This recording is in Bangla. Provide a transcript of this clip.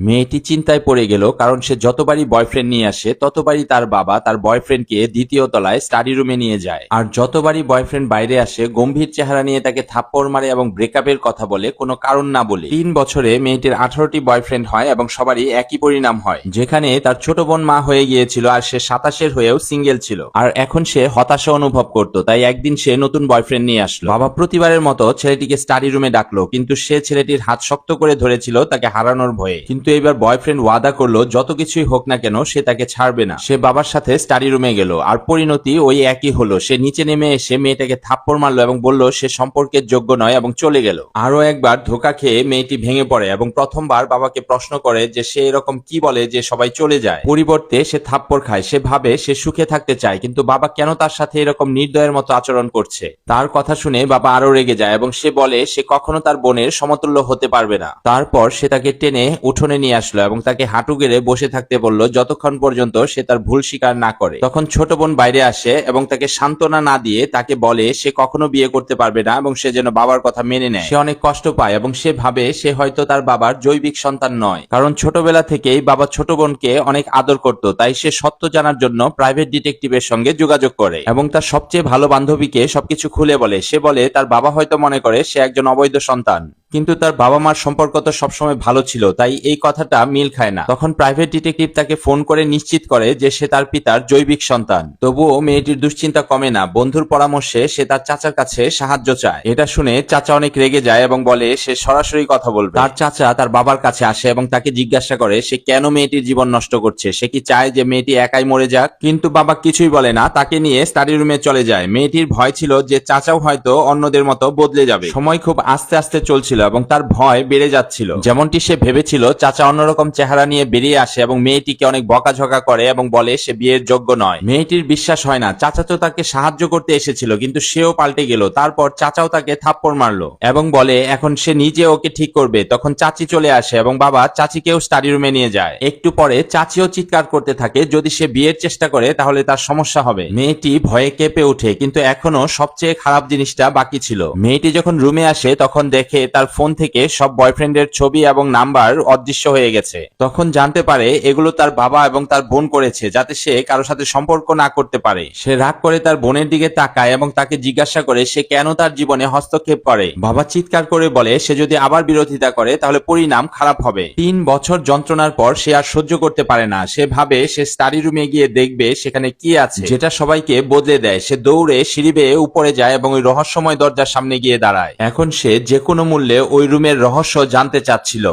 মেয়েটি চিন্তায় পড়ে গেল, কারণ সে যতবারই বয়ফ্রেন্ড নিয়ে আসে ততবারই তার বাবা তার বয়ফ্রেন্ডকে দ্বিতীয় তলায় স্টাডি রুমে নিয়ে যায়। আর যতবারই বয়ফ্রেন্ড বাইরে আসে গম্ভীর চেহারা নিয়ে তাকে থাপ্পড় মারে এবং ব্রেকআপের কথা বলে কোনো কারণ না বলে। 3 বছরে মেয়েটির 18টি বয়ফ্রেন্ড হয় এবং সবারই একই পরিণাম হয়, যেখানে তার ছোট বোন মা হয়ে গিয়েছিল আর সে 27-এর হয়েও সিঙ্গেল ছিল। আর এখন সে হতাশা অনুভব করত, তাই একদিন সে নতুন বয়ফ্রেন্ড নিয়ে আসলো। বাবা প্রতিবারের মতো ছেলেটিকে স্টাডি রুমে ডাকলো, কিন্তু সে ছেলেটির হাত শক্ত করে ধরেছিল তাকে হারানোর ভয়ে। কিন্তু এবার বয়ফ্রেন্ড ওয়াদা করলো যত কিছুই হোক না কেন সে তাকে ছাড়বে না। সে বাবার সাথে স্টাডি রুমে গেল, আর পরিণতি ওই একই হলো। সে নিচে নেমে এসে মেয়েটাকে থাপ্পড় মারলো এবং বলল সে সম্পর্কের যোগ্য নয় এবং চলে গেল। আরো একবার ধোঁকা খেয়ে মেয়েটি ভেঙে পড়ে এবং প্রথমবার বাবাকে প্রশ্ন করে যে সে এরকম কি বলে যে সবাই চলে যায়। পরিবর্তে সে থাপ্পড় খায়। সে ভাবে সে সুখে থাকতে চায়, কিন্তু বাবা কেন তার সাথে এরকম নির্দয়ের মতো আচরণ করছে। তার কথা শুনে বাবা আরো রেগে যায় এবং সে বলে সে কখনো তার বোনের সমতুল্য হতে পারবে না। তারপর সে তাকে টেনে উঠোনে নিয়ে আসলো এবং তাকে হাঁটু গেড়ে বসে থাকতে বলল যতক্ষণ পর্যন্ত সে তার ভুল স্বীকার না করে। তখন ছোট বোন বাইরে আসে এবং তাকে সান্ত্বনা না দিয়ে তাকে বলে সে কখনো বিয়ে করতে পারবে না এবং সে যেন বাবার কথা মেনে নেয়। সে অনেক কষ্ট পায় এবং সে ভাবে সে হয়তো তার বাবার জৈবিক সন্তান নয়, কারণ ছোটবেলা থেকেই বাবা ছোট বোনকে অনেক আদর করত। তাই সে সত্য জানার জন্য প্রাইভেট ডিটেকটিভের সঙ্গে যোগাযোগ করে এবং তার সবচেয়ে ভালো বান্ধবীকে সবকিছু খুলে বলে। সে বলে তার বাবা হয়তো মনে করে সে একজন অবৈধ সন্তান, কিন্তু তার বাবা মার সম্পর্ক তো সবসময় ভালো ছিল, তাই এই কথাটা মিল খায় না। তখন প্রাইভেট ডিটেকটিভ তাকে ফোন করে নিশ্চিত করে যে সে তার পিতার জৈবিক সন্তান। তবুও মেয়েটির দুশ্চিন্তা কমে না। বন্ধুর পরামর্শে সে তার চাচার কাছে সাহায্য চায়। এটা শুনে চাচা অনেক রেগে যায় এবং বলে সে সরাসরি কথা বলবে। তার চাচা তার বাবার কাছে আসে এবং তাকে জিজ্ঞাসা করে সে কেন মেয়েটির জীবন নষ্ট করছে। সে কি চায় যে মেয়েটি একাই মরে যাক? কিন্তু বাবা কিছুই বলে না, তাকে নিয়ে স্টাডি রুমে চলে যায়। মেয়েটির ভয় ছিল যে চাচাও হয়তো অন্যদের মতো বদলে যাবে। সময় খুব আস্তে আস্তে চলছিল এবং তার ভয় বেড়ে যাচ্ছিল। যেমনটি সে ভেবেছিল, চাচা অন্যরকম চেহারা নিয়ে বেরিয়ে আসে এবং মেয়েটিকে অনেক বকাঝকা করে এবং বলে সে বিয়ের যোগ্য নয়। মেয়েটির বিশ্বাস হয় না। চাচা তো তাকে সাহায্য করতে এসেছিল, কিন্তু সেও পাল্টে গেল। তারপর চাচাও তাকে থাপ্পড় মারলো এবং বলে এখন সে নিজে ওকে ঠিক করবে। তখন চাচি চলে আসে এবং বাবা চাচিকেও স্টাডি রুমে নিয়ে যায়। একটু পরে চাচিও চিৎকার করতে থাকে যদি সে বিয়ের চেষ্টা করে তাহলে তার সমস্যা হবে। মেয়েটি ভয়ে কেঁপে ওঠে, কিন্তু এখনো সবচেয়ে খারাপ জিনিসটা বাকি ছিল। মেয়েটি যখন রুমে আসে তখন দেখে তার ফোন থেকে সব বয়ফ্রেন্ডের ছবি এবং নাম্বার অদৃশ্য হয়ে গেছে। তখন জানতে পারে এগুলো তার বাবা এবং তার বোন করেছে, যাতে সে কারোর সাথে সম্পর্ক না করতে পারে। সে রাগ করে তার বোনের দিকে তাকায় এবং তাকে জিজ্ঞাসা করে সে কেন তার জীবনে হস্তক্ষেপ করে। বাবা চিৎকার করে বলে সে যদি আবার বিরোধিতা করে তাহলে পরিণাম খারাপ হবে। 3 বছর যন্ত্রণার পর সে আর সহ্য করতে পারে না। সে ভাবে সে স্টাডি রুমে গিয়ে দেখবে সেখানে কি আছে, যেটা সবাইকে বদলে দেয়। সে দৌড়ে সিঁড়ি বেয়ে উপরে যায় এবং ওই রহস্যময় দরজার সামনে গিয়ে দাঁড়ায়। এখন সে যে কোনো মূল্যে ওই রুমের রহস্য জানতে চাচ্ছিল।